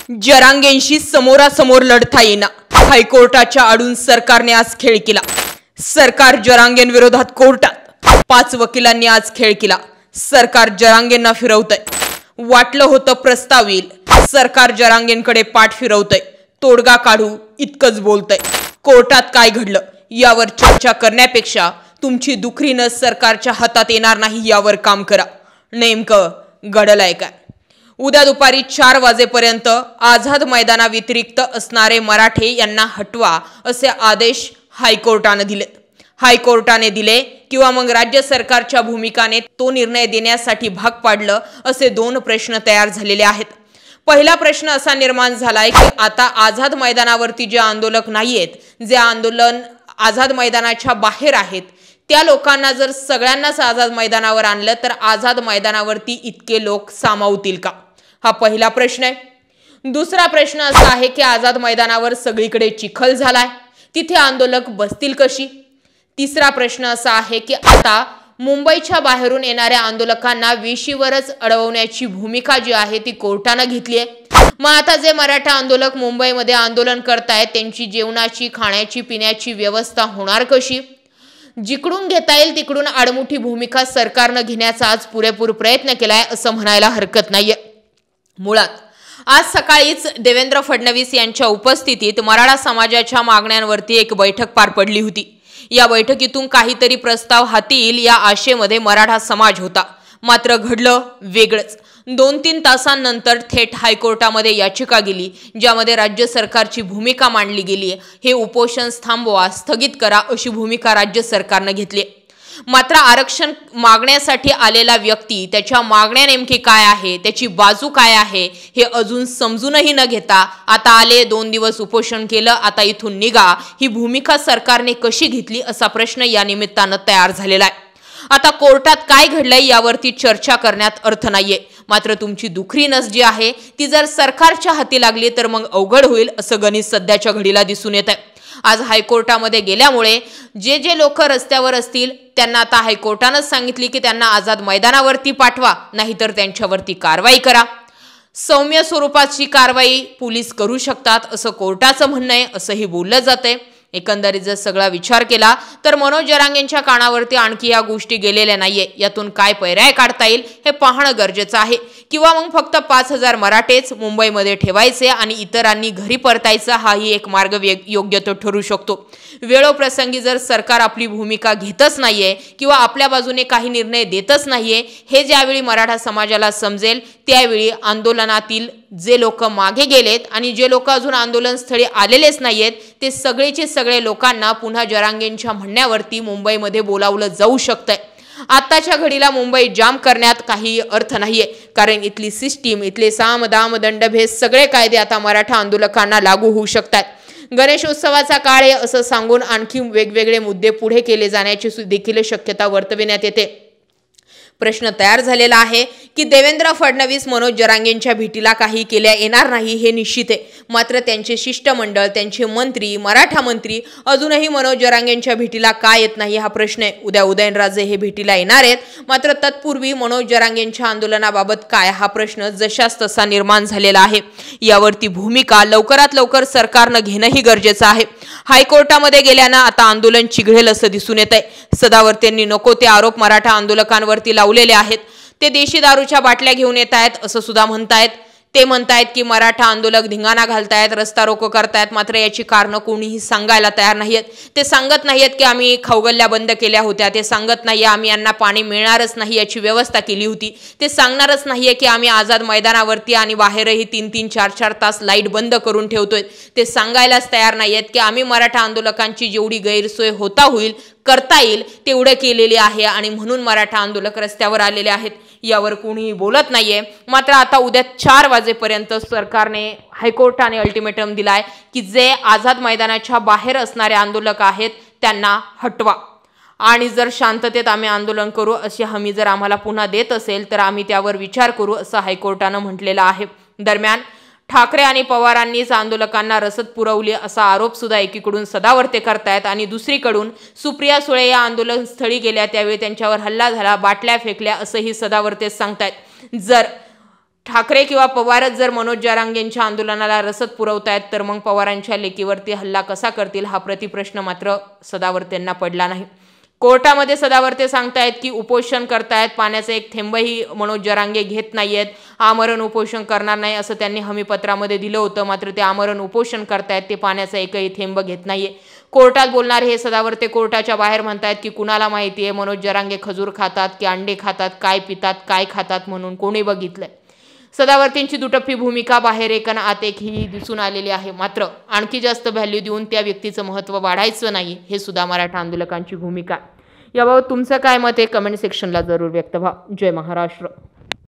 जरांगेंशी समोरासमोर लढता येईना. हायकोर्टाच्या आडून सरकारने आज खेळ केला. सरकार जरांगेंविरोधात कोर्टात. 5 वकिलांनी आज खेळ केला. सरकार जरांगेंना फिरवतंय. वाटलं होतं प्रस्ताव येईल. सरकार जरांगेंकडे पाठ फिरवतंय. तोडगा काढू इतकंच बोलतंय. कोर्टात काय घडलं यावर चर्चा करण्यापेक्षा तुमची दुखरी नस सरकारच्या हातात येणार नाही यावर काम करा. नेमकं घडलंय काय? उद्या दुपारी 4 वाजेपर्यंत आझाद मैदानाव्यतिरिक्त असणारे मराठे यांना हटवा असे आदेश हायकोर्टाने दिलेत. हायकोर्टाने दिले किंवा मग राज्य सरकारच्या भूमिकाने तो निर्णय देण्यासाठी भाग पाडलं असे 2 प्रश्न तयार झालेले आहेत. पहिला प्रश्न असा निर्माण झालाय की आता आझाद मैदानावरती जे आंदोलक नाहीयेत, जे आंदोलन आझाद मैदानाच्या बाहेर आहेत, त्या लोकांना जर सगळ्यांनाच आझाद मैदानावर आणलं तर आझाद मैदानावरती इतके लोक सामावतील का? हा पहिला प्रश्न आहे. दुसरा प्रश्न असा आहे की आझाद मैदानावर सगळीकडे चिखल झालाय, तिथे आंदोलक बसतील कशी? तिसरा प्रश्न असा आहे की आता मुंबईच्या बाहेरून येणाऱ्या आंदोलकांना वेशीवरच अडवण्याची भूमिका जी आहे ती कोर्टाने घेतली आहे. मग आता जे मराठा आंदोलक मुंबईमध्ये आंदोलन करतायत त्यांची जेवणाची, खाण्याची, पिण्याची व्यवस्था होणार कशी? जिकडून घेता येईल तिकडून आडमुठी भूमिका सरकारनं घेण्याचा आज पुरेपूर प्रयत्न केलाय असं म्हणायला हरकत नाहीये. मुळात आज सकाळीच देवेंद्र फडणवीस यांच्या उपस्थितीत मराठा समाजाच्या मागण्यांवरती एक बैठक पार पडली होती. या बैठकीतून काहीतरी प्रस्ताव हाती येईल या आशेमध्ये मराठा समाज होता. मात्र घडलं वेगळंच. 2-3 तासांनंतर थेट हायकोर्टामध्ये याचिका गेली, ज्यामध्ये राज्य सरकारची भूमिका मांडली गेली. हे उपोषण थांबवा, स्थगित करा अशी भूमिका राज्य सरकारनं घेतली. मात्र आरक्षण मागण्यासाठी आलेला व्यक्ती त्याच्या मागण्या नेमकी काय आहे, त्याची बाजू काय आहे हे अजून समजूनही न घेता आता आले, 2 दिवस उपोषण केलं, आता इथून निघा, ही भूमिका सरकारने कशी घेतली असा प्रश्न या निमित्तानं तयार झालेला आहे. आता कोर्टात काय घडलंय यावरती चर्चा करण्यात अर्थ नाहीये. मात्र तुमची दुखरी नस जी आहे ती जर सरकारच्या हाती लागली तर मग अवघड होईल असं गणित सध्याच्या घडीला दिसून येत आहे. आज हायकोर्टामध्ये गेल्यामुळे जे लोक रस्त्यावर असतील त्यांना आता हायकोर्टानंच सांगितली की त्यांना आझाद मैदानावरती पाठवा, नाहीतर त्यांच्यावरती कारवाई करा. सौम्य स्वरूपाची कारवाई पोलीस करू शकतात असं कोर्टाचं म्हणणं आहे, असंही बोललं जातंय. एकंदरीत जर सगळा विचार केला तर मनोज जरांगेंच्या कानावरती आणखी या गोष्टी गेलेल्या नाहीये. यातून काय पर्याय काढता येईल हे पाहणं गरजेचं आहे. किंवा मग फक्त 5000 मराठेच मुंबईमध्ये ठेवायचे आणि इतरांनी घरी परतायचं, हाही एक मार्ग योग्य तो ठरू शकतो. वेळोप्रसंगी जर सरकार आपली भूमिका घेतच नाहीये किंवा आपल्या बाजूने काही निर्णय देतच नाहीये, हे ज्यावेळी मराठा समाजाला समजेल त्यावेळी आंदोलनातील जे लोक मागे गेलेत आणि जे लोक अजून आंदोलनस्थळी आलेलेच नाहीयेत ते सगळेचे सगळे लोकांना पुन्हा जरांगेंच्या म्हणण्यावरती मुंबईमध्ये बोलावलं जाऊ शकतंय. आत्ताच्या घडीला मुंबई जाम करण्यात काही अर्थ नाहीये, कारण इथली सिस्टीम, इथले साम दाम दंडभेद सगळे कायदे आता मराठा आंदोलकांना लागू होऊ शकतात. गणेशोत्सवाचा काळ आहे असं सांगून आणखी वेगवेगळे मुद्दे पुढे केले जाण्याची देखील शक्यता वर्तविण्यात येते. प्रश्न तयार झालेला आहे की देवेंद्र फडणवीस मनोज जरांगेंच्या भेटीला काही केल्या येणार नाही हे निश्चित आहे. मात्र त्यांचे शिष्टमंडळ, त्यांचे मंत्री, मराठा मंत्री अजूनही मनोज जरांगेंच्या भेटीला का येत नाही हा प्रश्न आहे. उद्या उदयनराजे हे भेटीला येणार आहेत, मात्र तत्पूर्वी मनोज जरांगेंच्या आंदोलनाबाबत काय हा प्रश्न जशास तसा निर्माण झालेला आहे. यावरती भूमिका लवकरात लवकर सरकारनं घेणंही गरजेचं आहे. हायकोर्टामध्ये गेल्यानं आता आंदोलन चिघळेल असं दिसून येत आहे. सदावर्तेंनी नको ते आरोप मराठा आंदोलकांवरती लावलेले आहेत. ते देशी दारूच्या बाटल्या घेऊन येत आहेत असं सुद्धा म्हणतायत. ते म्हणतायत की मराठा आंदोलक धिंगाणा घालतायत, रस्ता रोको करतायत, मात्र याची कारणं कोणीही सांगायला तयार नाहीयेत. ते सांगत नाहीयेत की आम्ही खाऊगल्ल्या बंद केल्या होत्या, ते सांगत नाहीये आम्ही यांना पाणी मिळणारच नाही याची व्यवस्था केली होती, ते सांगणारच नाहीये की आम्ही आझाद मैदानावरती आणि बाहेरही 3-3, 4-4 तास लाईट बंद करून ठेवतोय. ते सांगायलाच तयार नाहीयेत की आम्ही मराठा आंदोलकांची जेवढी गैरसोय करता येईल तेवढं केलेली आहे आणि म्हणून मराठा आंदोलक रस्त्यावर आलेले आहेत. यावर कोणीही बोलत नाहीये. मात्र आता उद्या 4 वाजेपर्यंत सरकारने, हायकोर्टाने अल्टिमेटम दिलाय की जे आझाद मैदानाच्या बाहेर असणारे आंदोलक आहेत त्यांना हटवा आणि जर शांततेत आम्ही आंदोलन करू अशी हमी जर आम्हाला पुन्हा देत असेल तर आम्ही त्यावर विचार करू असं हायकोर्टानं म्हटलेलं आहे. दरम्यान ठाकरे आणि पवारांनीच आंदोलकांना रसद पुरवली असा आरोप सुद्धा एकीकडून सदावर्ते करतायत आणि दुसरीकडून सुप्रिया सुळे या आंदोलनस्थळी गेल्या त्यावेळी त्यांच्यावर हल्ला झाला, बाटल्या फेकल्या असंही सदावर्ते सांगतायत. जर ठाकरे किंवा पवारच जर मनोज जरांगेंच्या आंदोलनाला रसद पुरवतायत तर मग पवारांच्या लेकीवरती हल्ला कसा करतील हा प्रतिप्रश्न मात्र सदावर्तेंना पडला नाही. कोर्टामध्ये सदावर्ते सांगतायत की उपोषण करतायत, पाण्याचा एक थेंबही मनोज जरांगे घेत नाहीयेत, आमरण उपोषण करणार नाही असं त्यांनी हमीपत्रामध्ये दिलं होतं. मात्र ते आमरण उपोषण करतायत, ते पाण्याचा एकही थेंब घेत नाहीये. कोर्टात बोलणारे हे सदावर्ते कोर्टाच्या बाहेर म्हणतायत की कुणाला माहिती आहे मनोज जरांगे खजूर खातात की अंडे खातात, काय पितात काय खातात म्हणून कोणी बघितलंय. सदावर्तेंची दुटप्पी भूमिका बाहेर एक आणि आत एक ही दिसून आलेली आहे. मात्र आणखी जास्त व्हॅल्यू देऊन त्या व्यक्तीचं महत्त्व वाढायचं नाही, हे सुद्धा मराठा आंदोलकांची भूमिका. याबाबत तुमचं काय मत आहे कमेंट सेक्शनला जरूर व्यक्त व्हा. जय महाराष्ट्र.